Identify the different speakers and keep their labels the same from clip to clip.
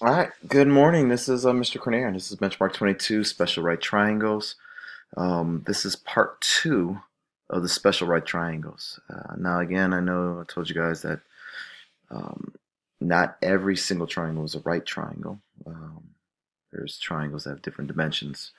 Speaker 1: All right, good morning. This is Mr. Cornier, and this is Benchmark 22 Special Right Triangles. This is part two of the Special Right Triangles. Now, again, I know I told you guys that um, not every single triangle is a right triangle. There's triangles that have different dimensions.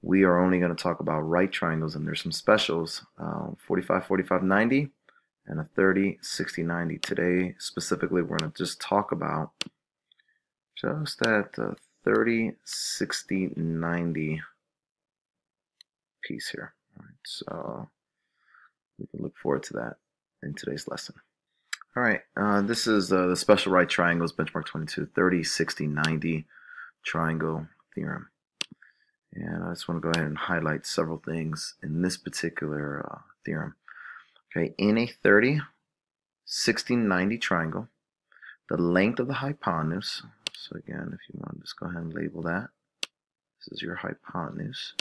Speaker 1: We are only going to talk about right triangles, and there's some specials, 45, 45, 90, and a 30, 60, 90. Today, specifically, we're going to just talk about just that 30, 60, 90 piece here. All right, so we can look forward to that in today's lesson. All right, this is the special right triangles, benchmark 22, 30, 60, 90 triangle theorem. And I just want to go ahead and highlight several things in this particular theorem. Okay, in a 30, 60, 90 triangle, the length of the hypotenuse, so again, if you want to just go ahead and label that, this is your hypotenuse.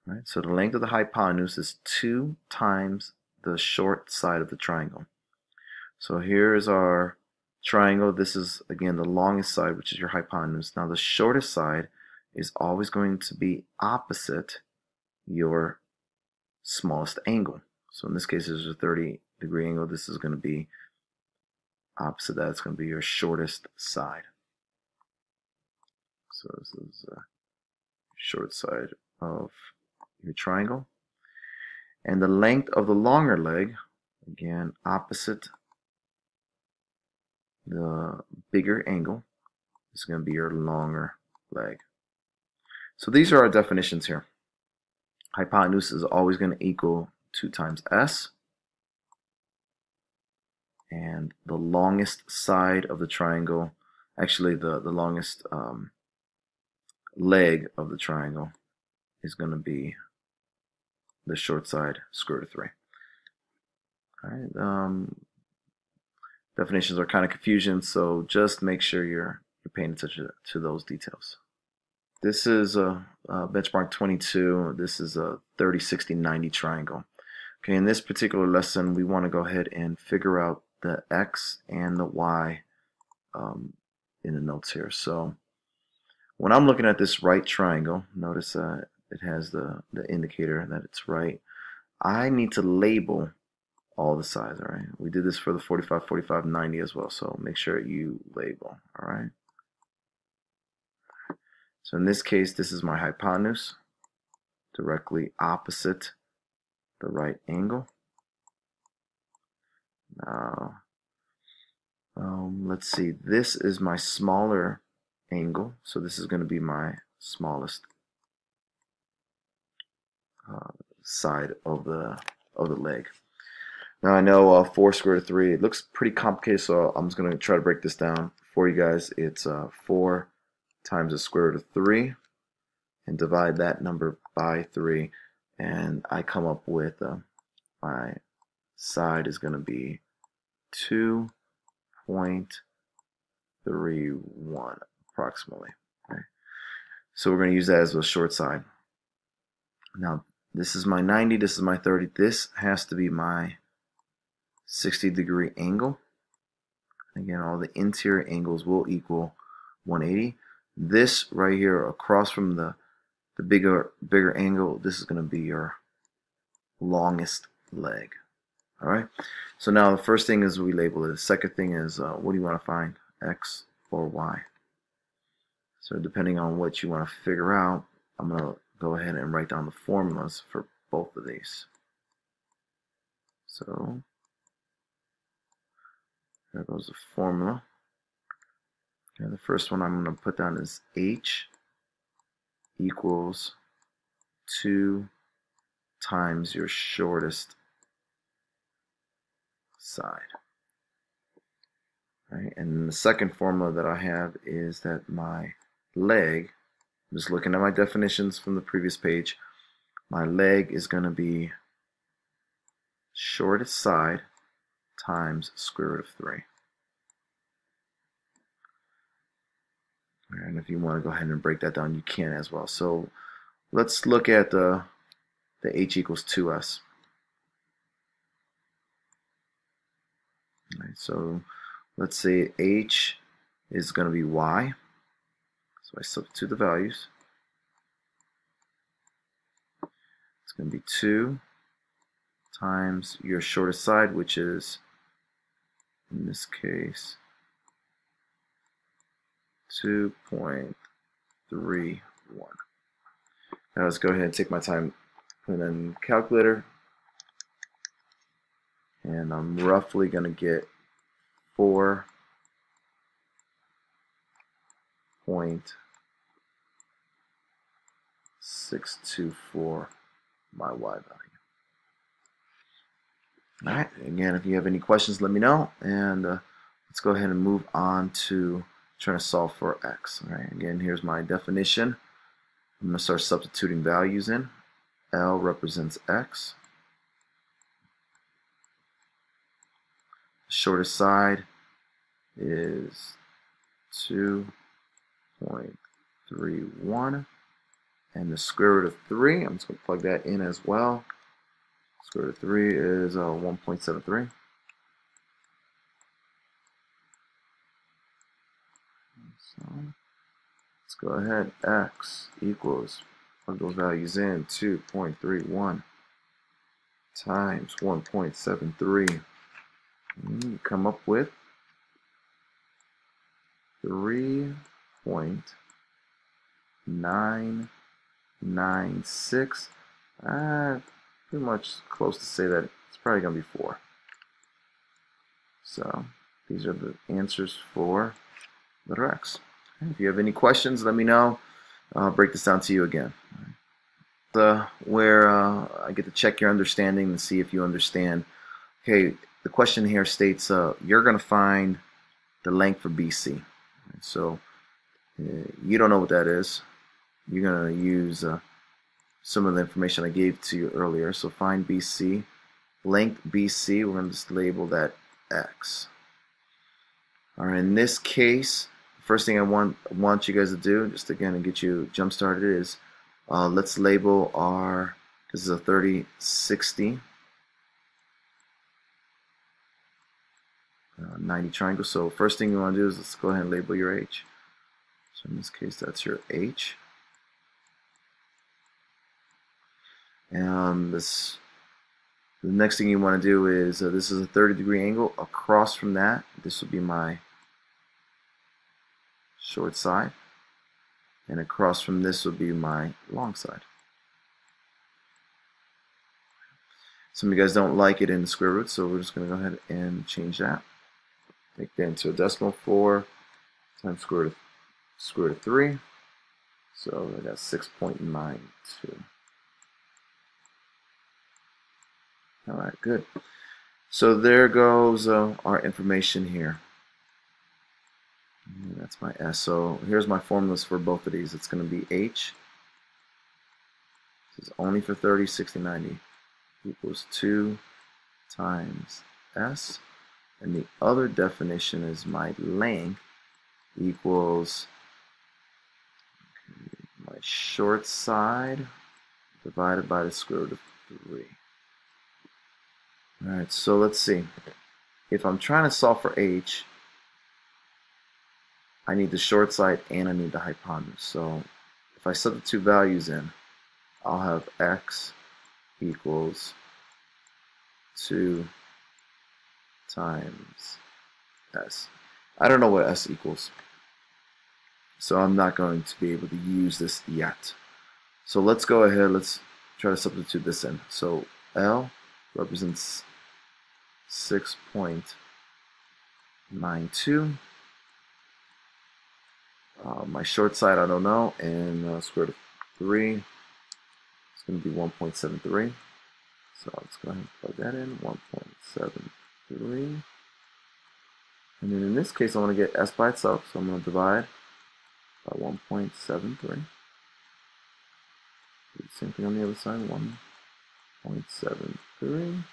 Speaker 1: Right, so the length of the hypotenuse is 2 times the short side of the triangle. So here's our triangle. This is, again, the longest side, which is your hypotenuse. Now the shortest side is always going to be opposite your smallest angle. So in this case, there's a 30-degree angle. This is going to be opposite that. It's going to be your shortest side. So this is the short side of your triangle. And the length of the longer leg, again, opposite the bigger angle, is going to be your longer leg. So these are our definitions here. Hypotenuse is always going to equal 2 times s. And the longest side of the triangle, actually the longest leg of the triangle is going to be the short side, square root of 3. All right. Definitions are kind of confusion, so just make sure you're paying attention to those details. This is a benchmark 22. This is a 30, 60, 90 triangle. Okay, in this particular lesson, we want to go ahead and figure out the x and the y in the notes here. So when I'm looking at this right triangle, notice it has the indicator that it's right. I need to label all the sides, all right? We did this for the 45, 45, 90 as well, so make sure you label, all right? So in this case, this is my hypotenuse, directly opposite the right angle. Now, let's see, this is my smaller angle, so this is going to be my smallest side of the leg. Now I know 4 square root of 3, it looks pretty complicated, so I'm just going to try to break this down for you guys. It's 4 times the square root of 3 and divide that number by 3, and I come up with my side is going to be 2.31 approximately. Okay. So we're going to use that as a short side. Now this is my 90, this is my 30, this has to be my 60-degree angle. Again, all the interior angles will equal 180. This right here across from the bigger angle, this is going to be your longest leg. All right. So now the first thing is we label it. The second thing is what do you want to find, x or y? So depending on what you want to figure out, I'm going to go ahead and write down the formulas for both of these. So there goes the formula. Okay, the first one I'm going to put down is h equals 2 times your shortest side. Right? And the second formula that I have is that my leg, I'm just looking at my definitions from the previous page, my leg is going to be shortest side times square root of 3. And if you want to go ahead and break that down, you can as well. So let's look at the h equals 2s. Right, so let's say h is going to be y. So I substitute the values. It's going to be 2 times your shortest side, which is, in this case, 2.31. Now let's go ahead and take my time, put it in the calculator, and I'm roughly going to get 4.624 my y value. Alright, again, if you have any questions, let me know, and let's go ahead and move on to trying to solve for x. Alright, again, here's my definition. I'm going to start substituting values in. L represents x. The shortest side is 2.31, and the square root of 3, I'm just going to plug that in as well. Square root of 3 is 1.73. So let's go ahead. X equals, plug those values in, 2.31 times 1.73. You come up with 3.996. Pretty much close to say that it's probably going to be 4. So these are the answers for letter X. If you have any questions, let me know. I'll break this down to you again. Where I get to check your understanding and see if you understand. Okay, the question here states you're going to find the length for BC. So you don't know what that is. You're going to use some of the information I gave to you earlier. So find BC. Length BC, we're going to just label that X. Alright, in this case, first thing I want you guys to do, just again to get you jump started, is let's label our, this is a 30-60 90 triangle. So first thing you want to do is let's go ahead and label your H. So in this case, that's your H. And the next thing you want to do is this is a 30-degree angle. Across from that, this will be my short side, and across from this will be my long side. Some of you guys don't like it in the square root, so we're just going to go ahead and change that. Make that into a decimal. 4 times square root of 3. So I got 6.92. Alright, good. So there goes our information here. And that's my S. So here's my formulas for both of these. It's going to be H. This is only for 30, 60, 90. Equals 2 times S. And the other definition is my length equals my short side divided by the square root of 3. Alright, so let's see. If I'm trying to solve for H, I need the short side and I need the hypotenuse. So if I substitute values in, I'll have X equals 2 times S. I don't know what S equals, so I'm not going to be able to use this yet. So let's go ahead, let's try to substitute this in. So L represents 6.92. My short side I don't know, and square root of 3 is going to be 1.73. So let's go ahead and plug that in, 1.73. And then in this case I want to get S by itself, so I'm going to divide by 1.73. Do the same thing on the other side, 1.73.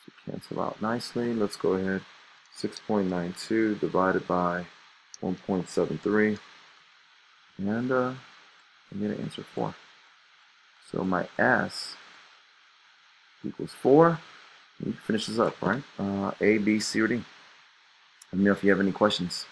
Speaker 1: So cancel out nicely. Let's go ahead, 6.92 divided by 1.73, and I'm going to answer 4. So my S equals 4, We can finish this up, right? A, B, C, or D. Let me know if you have any questions.